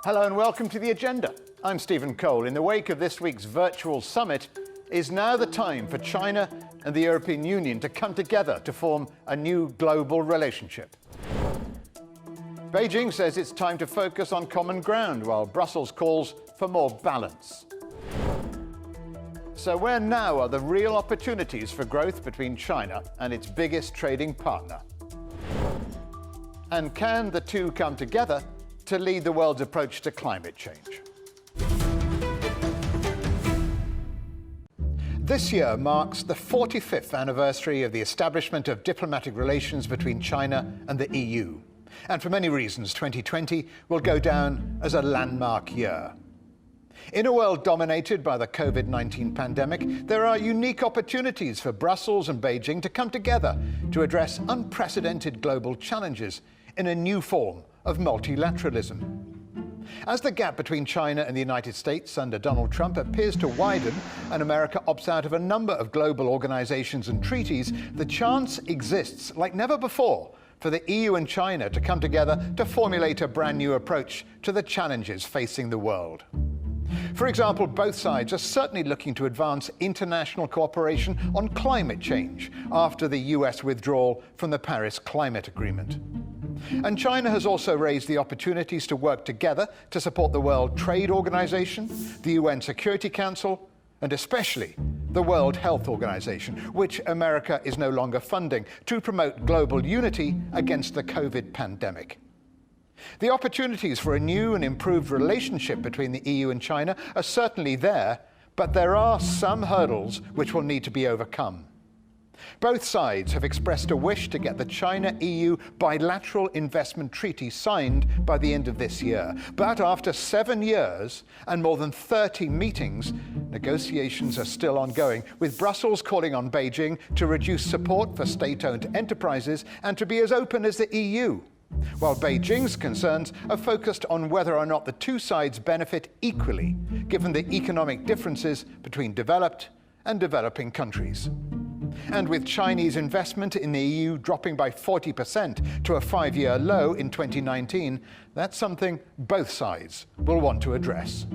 Hello and welcome to The Agenda. I'm Stephen Cole. In the wake of this week's virtual summit, is now the time for China and the European Union to come together to form a new global relationship. Beijing says it's time to focus on common ground, while Brussels calls for more balance. So where now are the real opportunities for growth between China and its biggest trading partner? And can the two come together to lead the world's approach to climate change? This year marks the 45th anniversary of the establishment of diplomatic relations between China and the EU. And for many reasons, 2020 will go down as a landmark year. In a world dominated by the COVID-19 pandemic, there are unique opportunities for Brussels and Beijing to come together to address unprecedented global challenges in a new form of multilateralism. As the gap between China and the United States under Donald Trump appears to widen and America opts out of a number of global organizations and treaties, the chance exists, like never before, for the EU and China to come together to formulate a brand new approach to the challenges facing the world. For example, both sides are certainly looking to advance international cooperation on climate change after the US withdrawal from the Paris Climate Agreement. And China has also raised the opportunities to work together to support the World Trade Organization, the UN Security Council, and especially the World Health Organization, which America is no longer funding, to promote global unity against the COVID pandemic. The opportunities for a new and improved relationship between the EU and China are certainly there, but there are some hurdles which will need to be overcome. Both sides have expressed a wish to get the China-EU Bilateral Investment Treaty signed by the end of this year. But after 7 years and more than 30 meetings, negotiations are still ongoing, with Brussels calling on Beijing to reduce support for state-owned enterprises and to be as open as the EU, while Beijing's concerns are focused on whether or not the two sides benefit equally, given the economic differences between developed and developing countries. And with Chinese investment in the EU dropping by 40% to a 5-year low in 2019, that's something both sides will want to address.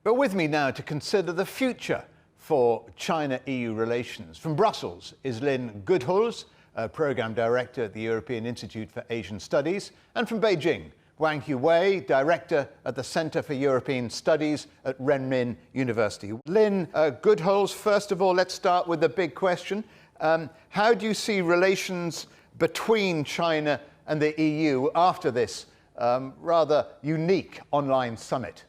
But with me now to consider the future for China-EU relations, from Brussels is Lin Geothals, Programme Director at the European Institute for Asian Studies, and from Beijing, Wang Yiwei, Director at the Center for European Studies at Renmin University. Lin Geothals, first of all, let's start with the big question. How do you see relations between China and the EU after this rather unique online summit?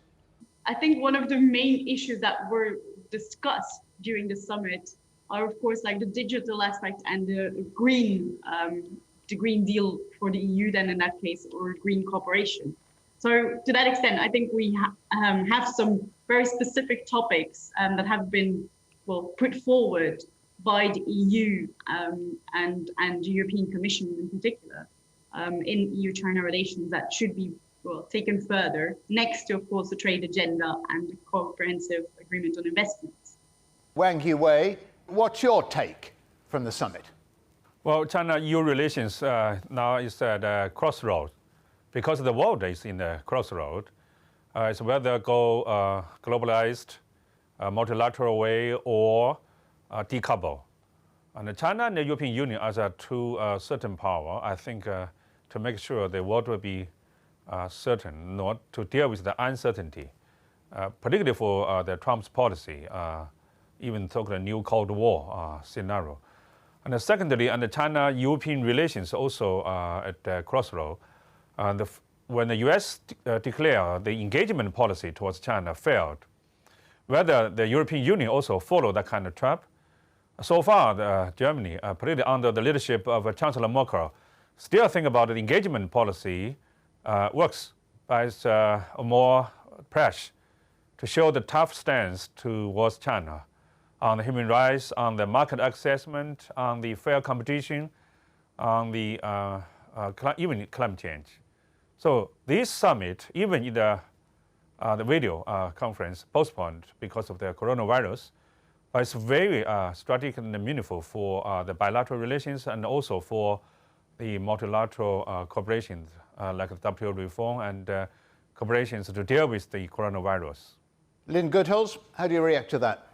I think one of the main issues that were discussed during the summit are, of course, like the digital aspect and the Green Deal for the EU, then in that case, or green cooperation. So to that extent, I think we have some very specific topics that have been put forward by the EU and the European Commission in particular in EU-China relations that should be taken further, next to, of course, the trade agenda and the comprehensive agreement on investments. Wang Yiwei, what's your take from the summit? Well, China-EU relations now is at a crossroad, because the world is in a crossroad. It's whether go globalized, multilateral way, or decouple. And China and the European Union as a two certain power, I think, to make sure the world will be certain, not to deal with the uncertainty, particularly for the Trump's policy, even talk the new Cold War scenario. And secondly, and the China-European relations also at the crossroad. When the US declared the engagement policy towards China failed, whether the European Union also followed that kind of trap. So far, Germany, particularly under the leadership of Chancellor Merkel, still think about the engagement policy works, but it's more pressure to show the tough stance towards China on the human rights, on the market assessment, on the fair competition, on the even climate change. So this summit, even in the video conference, postponed because of the coronavirus, but it's very strategic and meaningful for the bilateral relations and also for the multilateral cooperation like the WTO reform and cooperations to deal with the coronavirus. Lin Geothals, how do you react to that?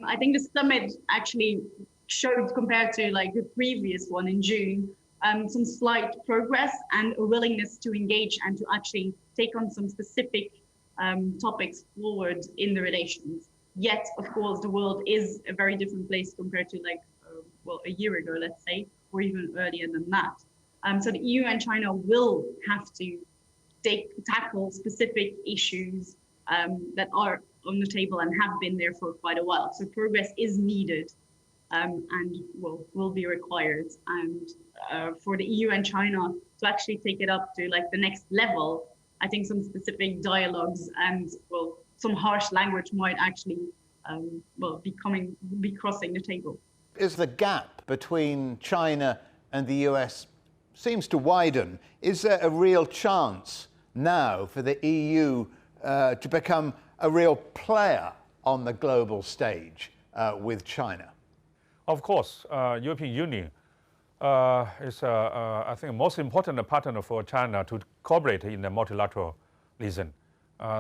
I think the summit actually showed, compared to like the previous one in June, some slight progress and a willingness to engage and to actually take on some specific topics forward in the relations. Yet, of course, the world is a very different place compared to like, a year ago, let's say, or even earlier than that. So the EU and China will have to tackle specific issues that are on the table and have been there for quite a while. So progress is needed and will be required. And for the EU and China to actually take it up to like the next level, I think some specific dialogues and some harsh language might actually be crossing the table. Is the gap between China and the US seems to widen? Is there a real chance now for the EU to become a real player on the global stage with China? Of course, European Union is, I think, most important partner for China to cooperate in the multilateralism.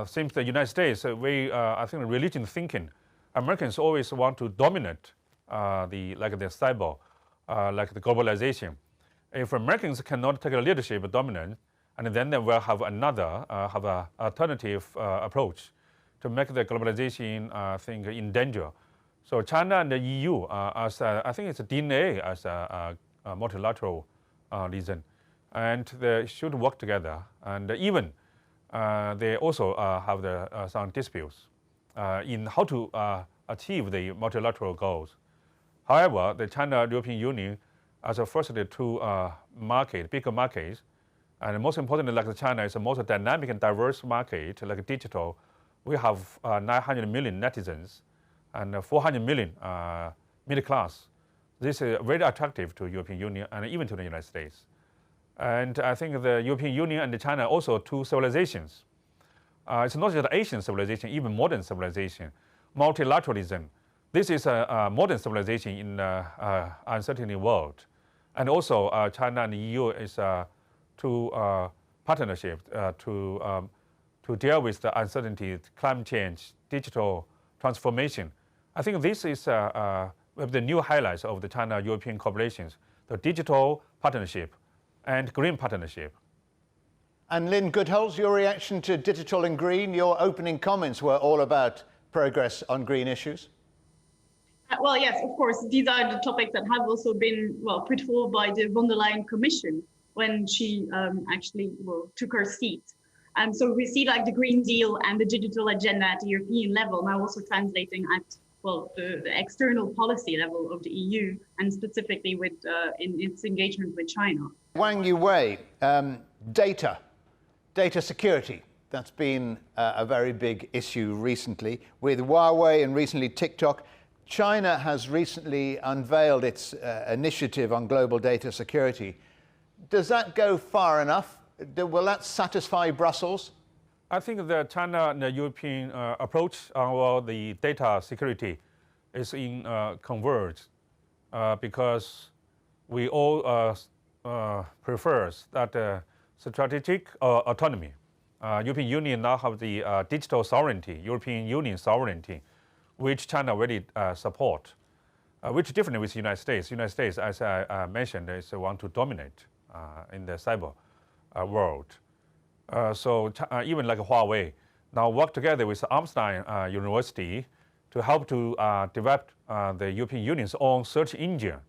Since the United States, I think, religion thinking, Americans always want to dominate the cyber, like the globalization. If Americans cannot take a leadership dominance, and then they will have another, have an alternative approach to make the globalization thing in danger. So China and the EU, I think it's a DNA as a multilateralism, and they should work together. And even they also have some disputes in how to achieve the multilateral goals. However, the China-European Union as a first two bigger markets, and most importantly, like China is the most dynamic and diverse market, like digital. We have 900 million netizens and 400 million middle class. This is very attractive to European Union and even to the United States. And I think the European Union and China are also two civilizations. It's not just Asian civilization, even modern civilization. Multilateralism. This is a modern civilization in an uncertain world. And also China and the EU is two partnership to deal with the uncertainty, climate change, digital transformation. I think this is the new highlights of the China-European cooperations, the digital partnership and green partnership. And Lin Geothals, your reaction to digital and green, your opening comments were all about progress on green issues. Well, yes, of course, these are the topics that have also been put forward by the von der Leyen Commission when she actually took her seat. So we see like the Green Deal and the digital agenda at the European level now also translating at the external policy level of the EU and specifically with in its engagement with China. Wang Yiwei, data security. That's been a very big issue recently with Huawei and recently TikTok. China has recently unveiled its initiative on global data security. Does that go far enough? Will that satisfy Brussels? I think the China and the European approach on the data security is in converge because we all prefers that strategic autonomy. European Union now have the digital sovereignty, European Union sovereignty, which China already support, which is different with the United States. United States, as I mentioned, is want to dominate in the cyber world. So even like Huawei, now work together with Amsterdam University to help to develop the European Union's own search engine.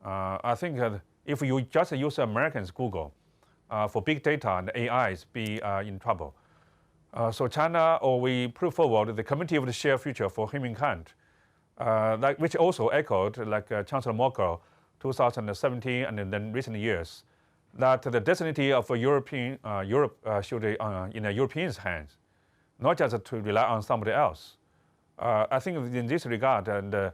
I think if you just use Americans' Google for big data and AIs, be in trouble. So China, or we put forward the Committee of the Shared Future for Humankind, which also echoed like Chancellor Merkel 2017 and then recent years, that the destiny of Europe should be in the Europeans' hands, not just to rely on somebody else. I think in this regard, and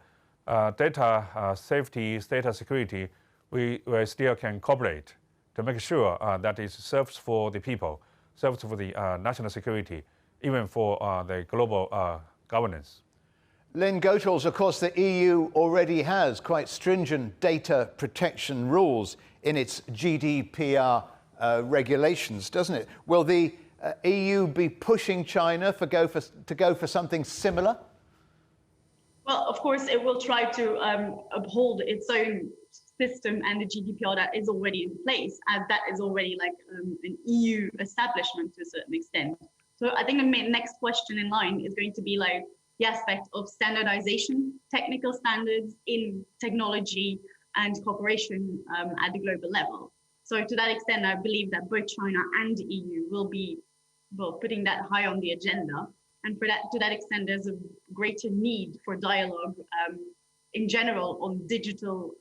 data safety, data security, we still can cooperate to make sure that it serves for the people, serves for the national security, even for the global governance. Lin Geothals, of course, the EU already has quite stringent data protection rules in its GDPR regulations, doesn't it? Will the EU be pushing China to go for something similar? Well, of course, it will try to uphold its own system and the GDPR that is already in place, as that is already like an EU establishment to a certain extent. So I think the next question in line is going to be like the aspect of standardization, technical standards in technology and cooperation at the global level. So to that extent, I believe that both China and the EU will be putting that high on the agenda. And to that extent, there's a greater need for dialogue in general on digitalization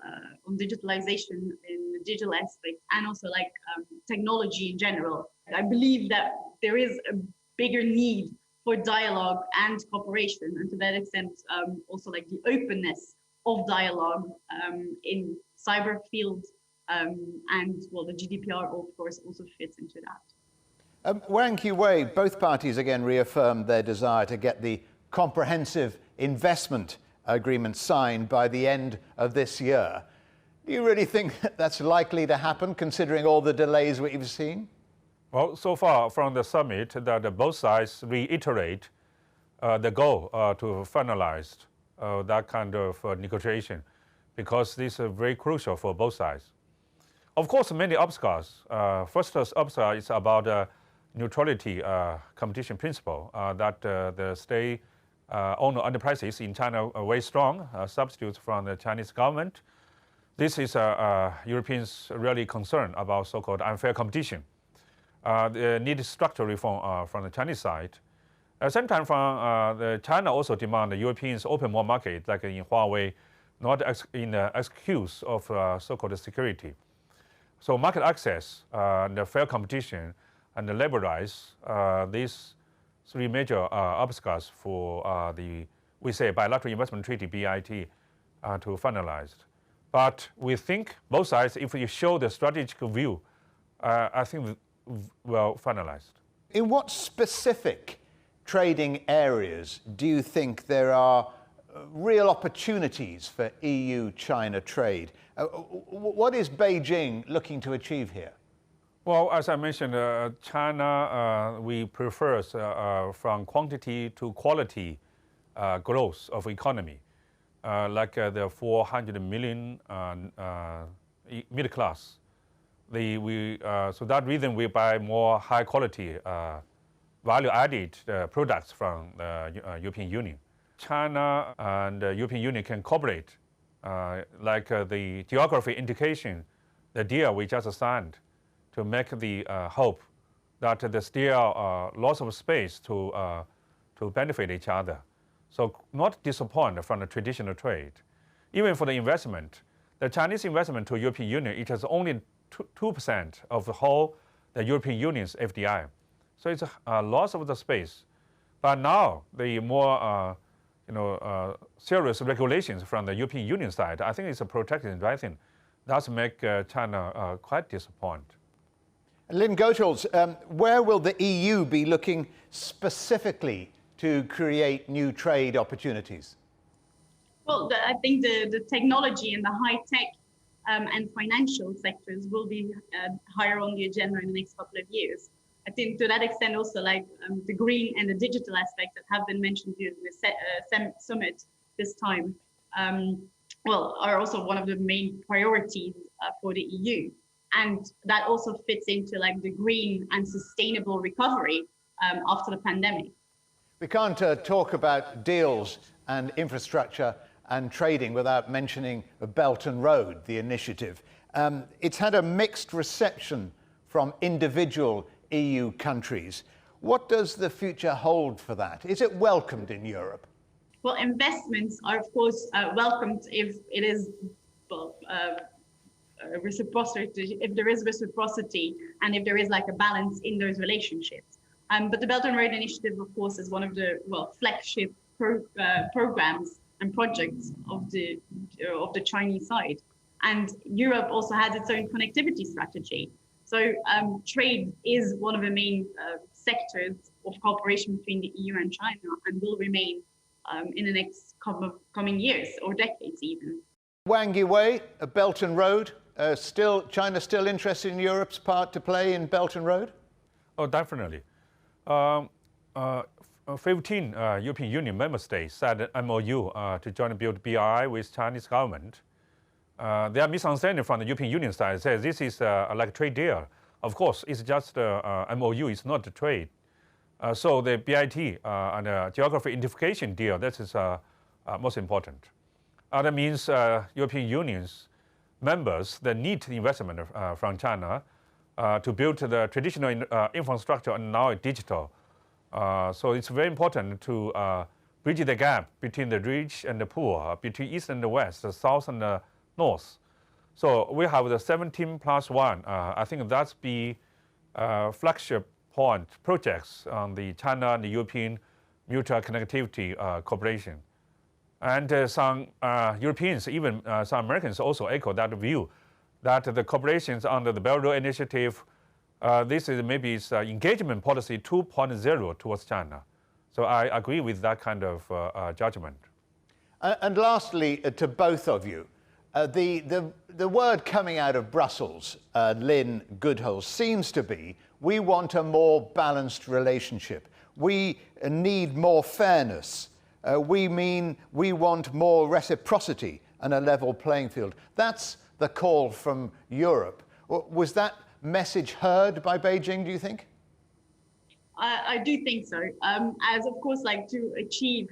in the digital aspect, and also like technology in general. I believe that there is a bigger need for dialogue and cooperation, and to that extent, also like the openness of dialogue in cyber field, and well, the GDPR of course also fits into that. Wang Yiwei, both parties again reaffirmed their desire to get the comprehensive investment agreement signed by the end of this year. Do you really think that's likely to happen, considering all the delays we've seen? Well, so far from the summit, that both sides reiterate the goal to finalize that kind of negotiation, because this is very crucial for both sides. Of course, many obstacles. First obstacle is about neutrality competition principle, that the state-owned enterprises in China are very strong, substitutes from the Chinese government. This is Europeans really concerned about so-called unfair competition. They need structural reform from the Chinese side. At the same time, from China also demand the Europeans open more market, like in Huawei, not in the excuse of so-called security. So market access, the fair competition, and the labor rights, these three major obstacles for we say Bilateral Investment Treaty, BIT, to finalize. But we think both sides, if you show the strategic view, I think well finalized. In what specific trading areas do you think there are real opportunities for EU-China trade? What is Beijing looking to achieve here? Well, as I mentioned, China, we prefer from quantity to quality growth of economy, like the 400 million middle class. So that reason we buy more high quality, value-added products from the European Union. China and the European Union can cooperate, like the geography indication, the deal we just signed, to make the hope that there's still lots of space to benefit each other. So not disappoint from the traditional trade. Even for the investment, the Chinese investment to European Union, it has only 2% of the whole the European Union's FDI. So it's a loss of the space. But now the more serious regulations from the European Union side, I think it's a protecting right thing. That's make China quite disappointed. Lin Geothals, where will the EU be looking specifically to create new trade opportunities? Well, I think the technology and the high-tech and financial sectors will be higher on the agenda in the next couple of years. I think to that extent also like the green and the digital aspects that have been mentioned during the summit this time, are also one of the main priorities for the EU. And that also fits into like the green and sustainable recovery after the pandemic. We can't talk about deals and infrastructure and trading without mentioning the Belt and Road, the initiative. It's had a mixed reception from individual EU countries. What does the future hold for that? Is it welcomed in Europe? Well, investments are of course welcomed if it is reciprocity, if there is reciprocity and if there is like a balance in those relationships. But the Belt and Road Initiative, of course, is one of the flagship programs and projects of the Chinese side. And Europe also has its own connectivity strategy. So trade is one of the main sectors of cooperation between the EU and China, and will remain in the next coming years or decades even. Wang Yiwei, a Belt and Road, China still interested in Europe's part to play in Belt and Road? Oh, definitely. 15 European Union member states signed an MOU to jointly build BRI with Chinese government. There are misunderstandings from the European Union side. It says this is like a trade deal. Of course, it's just MOU, it's not a trade. So the BIT and the geography identification deal, that is most important. That means European Union's members that need investment from China to build the traditional infrastructure and now digital. So it's very important to bridge the gap between the rich and the poor, between East and the West, the South and the North. So we have the 17+1. I think that's the flagship point projects on the China and the European mutual connectivity cooperation. And some Europeans, even some Americans also echo that view that the cooperations under the Belt and Road Initiative, this is maybe its engagement policy 2.0 towards China. So I agree with that kind of judgment. And lastly, to both of you, the word coming out of Brussels, Lin Geothals, seems to be we want a more balanced relationship. We need more fairness. We want more reciprocity and a level playing field. That's the call from Europe. Was that message heard by Beijing, do you think? I do think so. As of course, like to achieve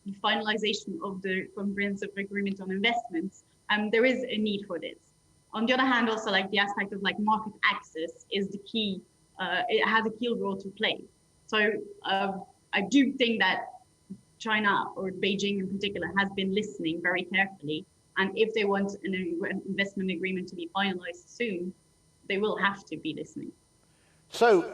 the finalization of the comprehensive agreement on investments, there is a need for this. On the other hand, also like the aspect of like market access is the key. It has a key role to play. So I do think that China, or Beijing in particular, has been listening very carefully. And if they want an investment agreement to be finalized soon, they will have to be listening. So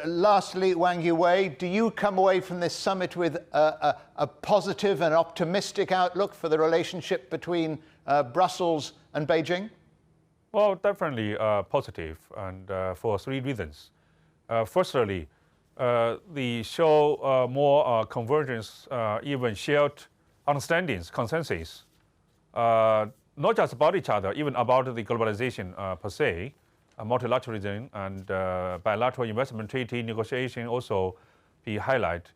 lastly, Wang Yiwei, do you come away from this summit with a positive and optimistic outlook for the relationship between Brussels and Beijing? Well, definitely positive, and for three reasons. Firstly, they show more convergence, even shared understandings, consensus, not just about each other, even about the globalization per se, multilateralism and bilateral investment treaty negotiation also be highlight,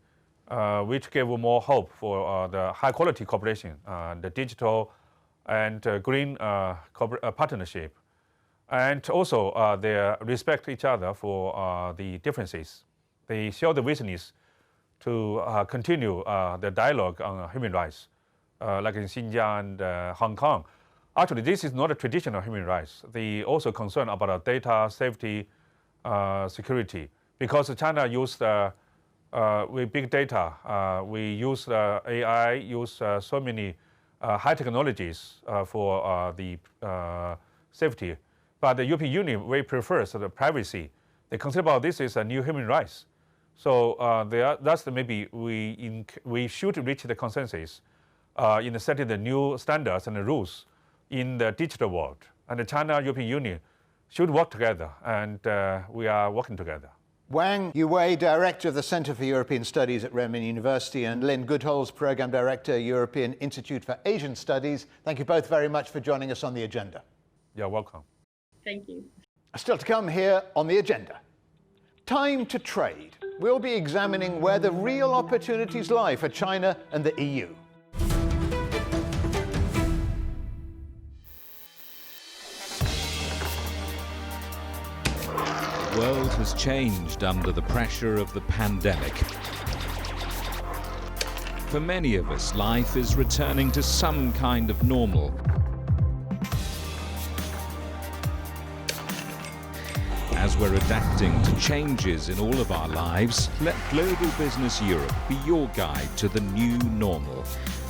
which gave more hope for the high quality cooperation, the digital and green partnership. And also they respect each other for the differences. They show the willingness to continue the dialogue on human rights, like in Xinjiang and Hong Kong. Actually, this is not a traditional human rights. They also concern about data safety, security, because China used with big data, we use AI, use so many high technologies for the safety. But the European Union very prefers the privacy. They consider about this is a new human rights. So that's maybe we should reach the consensus in setting the new standards and the rules in the digital world. And the China-European Union should work together, and we are working together. Wang Yiwei, Director of the Center for European Studies at Renmin University, and Lin Geothals, Program Director, European Institute for Asian Studies. Thank you both very much for joining us on The Agenda. You're welcome. Thank you. Still to come here on The Agenda. Time to trade. We'll be examining where the real opportunities lie for China and the EU. The world has changed under the pressure of the pandemic. For many of us, life is returning to some kind of normal. As we're adapting to changes in all of our lives, let Global Business Europe be your guide to the new normal.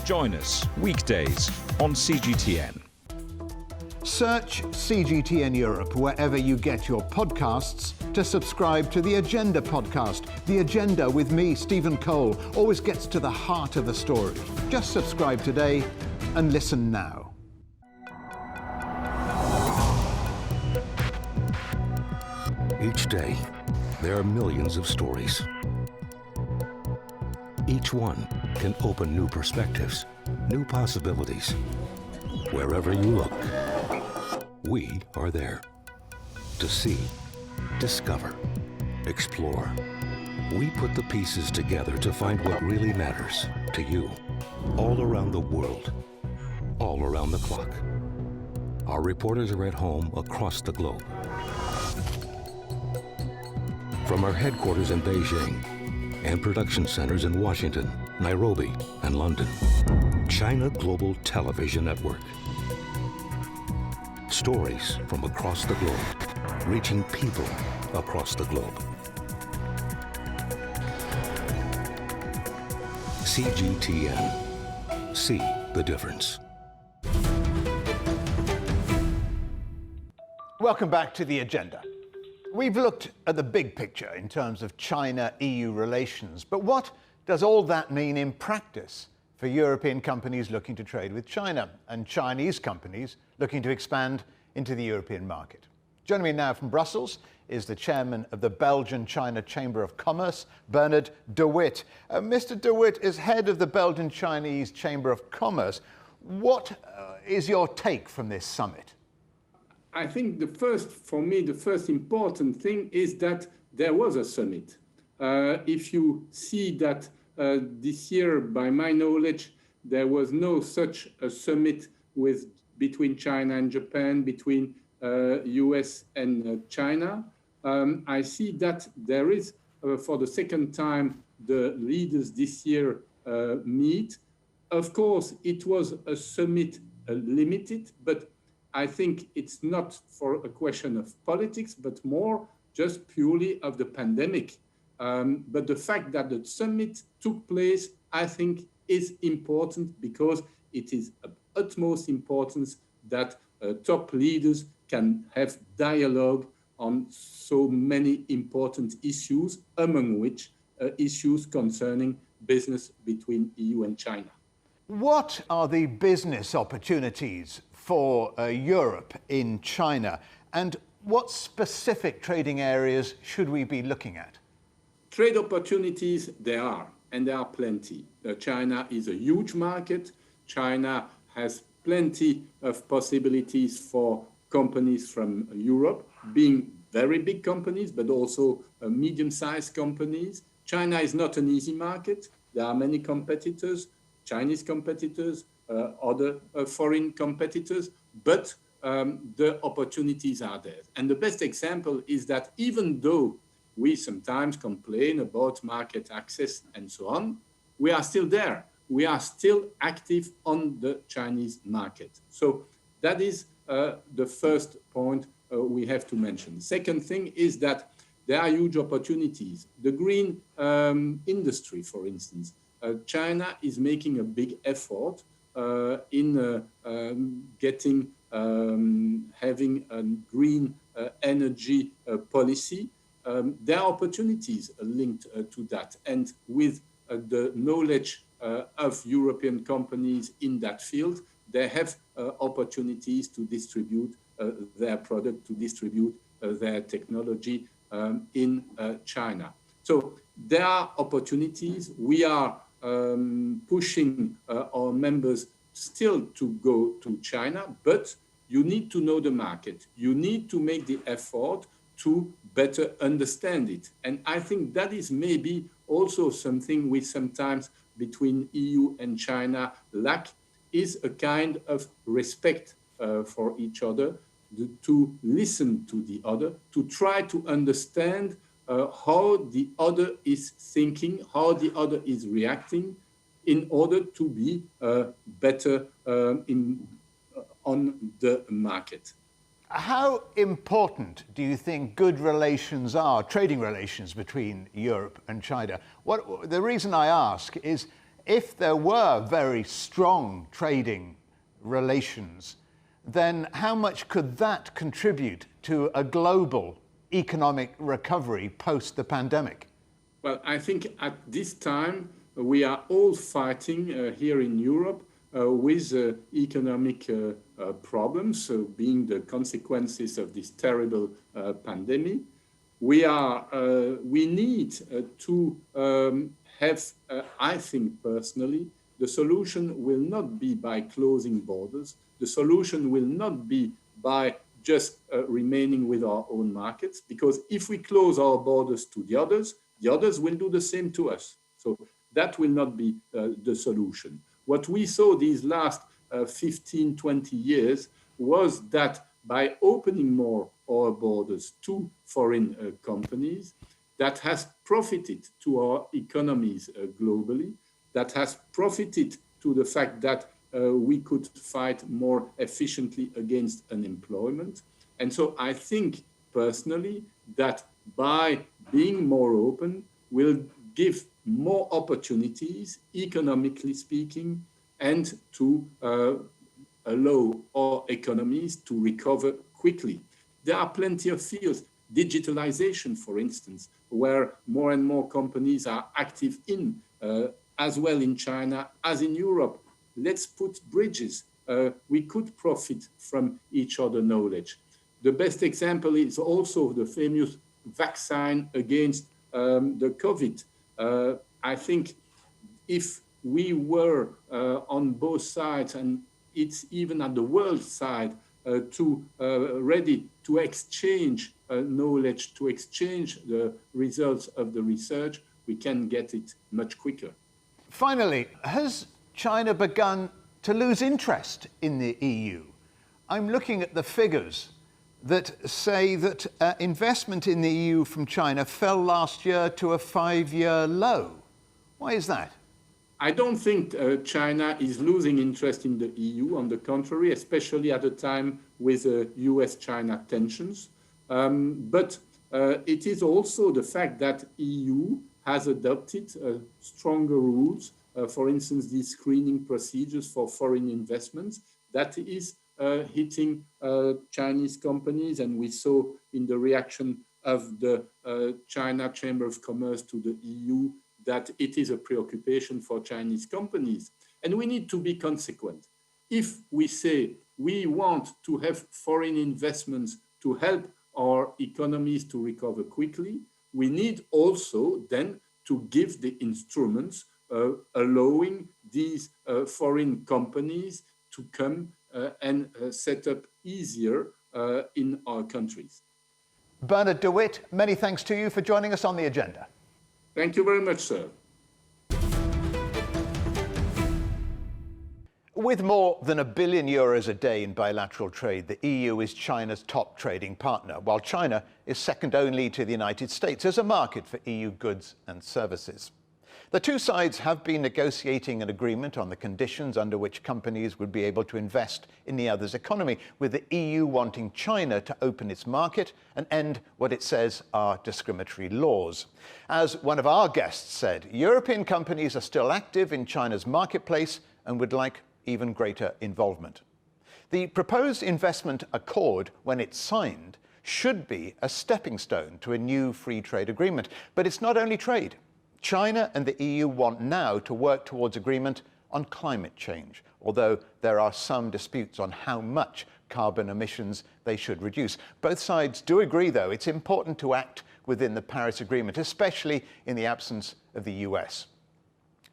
Join us weekdays on CGTN. Search CGTN Europe wherever you get your podcasts to subscribe to The Agenda podcast. The Agenda with me, Stephen Cole, always gets to the heart of the story. Just subscribe today and listen now. Each day, there are millions of stories. Each one can open new perspectives, new possibilities, wherever you look. We are there to see, discover, explore. We put the pieces together to find what really matters to you, all around the world, all around the clock. Our reporters are at home across the globe. From our headquarters in Beijing and production centers in Washington, Nairobi, and London, China Global Television Network. Stories from across the globe, reaching people across the globe. CGTN. See the difference. Welcome back to the agenda. We've looked at the big picture in terms of China-EU relations, but what does all that mean in practice for European companies looking to trade with China and Chinese companies looking to expand into the European market? Joining me now from Brussels is the chairman of the Belgian-China Chamber of Commerce, Bernard Dewit. Mr. Dewit is head of the Belgian-Chinese Chamber of Commerce. What is your take from this summit? I think the first important thing is that there was a summit. If you see that this year, by my knowledge, there was no such a summit between China and Japan, between US and China. I see that there is, for the second time, the leaders this year meet. Of course, it was a summit limited, but I think it's not for a question of politics, but more just purely of the pandemic. But the fact that the summit took place, I think, is important because it is of utmost importance that top leaders can have dialogue on so many important issues, among which issues concerning business between EU and China. What are the business opportunities for Europe in China, and what specific trading areas should we be looking at? Trade opportunities, there are, and there are plenty. China is a huge market. China has plenty of possibilities for companies from Europe, being very big companies, but also medium-sized companies. China is not an easy market. There are many competitors, Chinese competitors, other foreign competitors, but the opportunities are there. And the best example is that even though we sometimes complain about market access and so on, we are still there. We are still active on the Chinese market. So that is the first point we have to mention. Second thing is that there are huge opportunities. The green industry, for instance, China is making a big effort in having a green energy policy. There are opportunities linked to that, and with the knowledge of European companies in that field, they have opportunities to distribute their product, to distribute their technology in China. So there are opportunities. We are pushing our members still to go to China, but you need to know the market. You need to make the effort to better understand it. And I think that is maybe also something we sometimes between EU and China lack, is a kind of respect for each other, to listen to the other, to try to understand how the other is thinking, how the other is reacting, in order to be better on the market. How important do you think good relations are, trading relations between Europe and China? The reason I ask is, if there were very strong trading relations, then how much could that contribute to a global economic recovery post the pandemic? Well, I think at this time, we are all fighting here in Europe with economic problems, being the consequences of this terrible pandemic. We need to have, I think personally, the solution will not be by closing borders. The solution will not be by just remaining with our own markets, because if we close our borders to the others will do the same to us. So that will not be the solution. What we saw these last 15, 20 years was that by opening more our borders to foreign companies, that has profited to our economies globally, that has profited to the fact that we could fight more efficiently against unemployment. And so I think personally that by being more open will give more opportunities, economically speaking, and to allow our economies to recover quickly. There are plenty of fields, digitalization, for instance, where more and more companies are active in, as well in China as in Europe. Let's put bridges. We could profit from each other's knowledge. The best example is also the famous vaccine against the COVID. I think if we were on both sides, and it's even at the world side, ready to exchange knowledge, to exchange the results of the research, we can get it much quicker. Finally, has China begun to lose interest in the EU? I'm looking at the figures that say that investment in the EU from China fell last year to a 5-year low. Why is that? I don't think China is losing interest in the EU. On the contrary, especially at a time with US-China tensions. But it is also the fact that EU has adopted stronger rules. For instance, these screening procedures for foreign investments, that is hitting Chinese companies. And we saw in the reaction of the China Chamber of Commerce to the EU that it is a preoccupation for Chinese companies. And we need to be consequent. If we say we want to have foreign investments to help our economies to recover quickly, we need also then to give the instruments allowing these foreign companies to come and set up easier in our countries. Bernard Dewit, many thanks to you for joining us on The Agenda. Thank you very much, sir. With more than €1 billion a day in bilateral trade, the EU is China's top trading partner, while China is second only to the United States as a market for EU goods and services. The two sides have been negotiating an agreement on the conditions under which companies would be able to invest in the other's economy, with the EU wanting China to open its market and end what it says are discriminatory laws. As one of our guests said, European companies are still active in China's marketplace and would like even greater involvement. The proposed investment accord, when it's signed, should be a stepping stone to a new free trade agreement. But it's not only trade. China and the EU want now to work towards agreement on climate change, although there are some disputes on how much carbon emissions they should reduce. Both sides do agree, though, it's important to act within the Paris Agreement, especially in the absence of the US.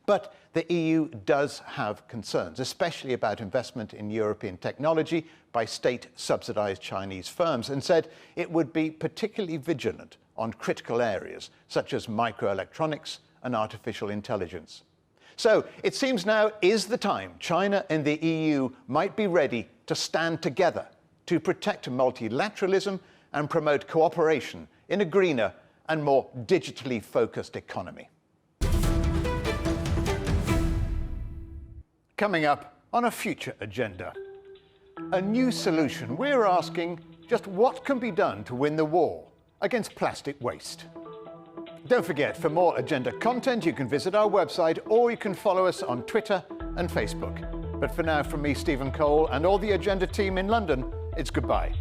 But the EU does have concerns, especially about investment in European technology by state-subsidized Chinese firms, and said it would be particularly vigilant on critical areas such as microelectronics and artificial intelligence. So it seems now is the time China and the EU might be ready to stand together to protect multilateralism and promote cooperation in a greener and more digitally focused economy. Coming up on a future agenda, a new solution. We're asking just what can be done to win the war against plastic waste. Don't forget, for more agenda content, you can visit our website or you can follow us on Twitter and Facebook. But for now, from me, Stephen Cole, and all the Agenda team in London, it's goodbye.